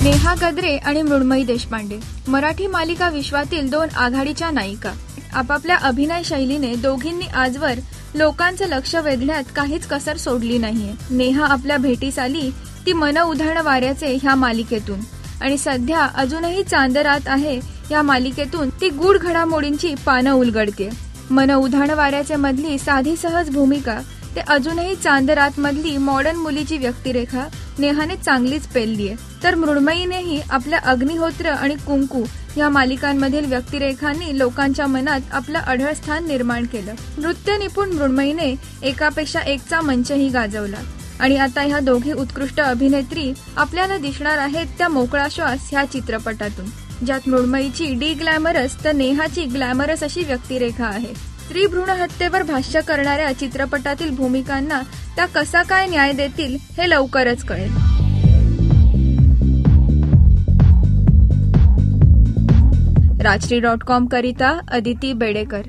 नेहा गद्रे आणि मृण्मयी देशपांडे मराठी मालिका विश्वातील दोन आघाडीच्या नायिका. आपापल्या अभिनय शैलीने दोघींनी आजवर लोकांचं लक्ष वेधण्यात काहीच कसर सोडली नाहीये. नेहा आपल्या भेटीस आली ती मन उधाण वाऱ्याचे ह्या मालिकेतून आणि सध्या अजूनही चांदरात आहे या मालिकेतून ती गूढ घडामोडींची पानं उलगडते. मन उधाण वाऱ्याचे मधली साधी सहज भूमिका ते अजूनही चांदरात मधली मॉडर्न मुलीची व्यक्तिरेखा नेहाने चांगलीच पेललीये. तर मृण्मयीनेही आपल्या अग्निहोत्र आणि कुंकू या मालिकांमधील व्यक्तिरेखांनी लोकांच्या मनात आपलं अढळ स्थान निर्माण केलं. नृत्य निपुण मृण्मयीने एकापेक्षा एकचा मंचही गाजवला आणि आता ह्या दोघी उत्कृष्ट अभिनेत्री आपल्याला दिसणार आहेत त्या मोकळा श्वास ह्या चित्रपटातून, ज्यात मृण्मयीची डी ग्लॅमरस तर नेहाची ग्लॅमरस अशी व्यक्तिरेखा आहे. स्त्री भ्रूण हत्येवर भाष्य करणाऱ्या चित्रपटातील भूमिकांना त्या कसा काय न्याय देतील हे लवकरच कळेल. राजश्री.com करिता अदिती बेडेकर.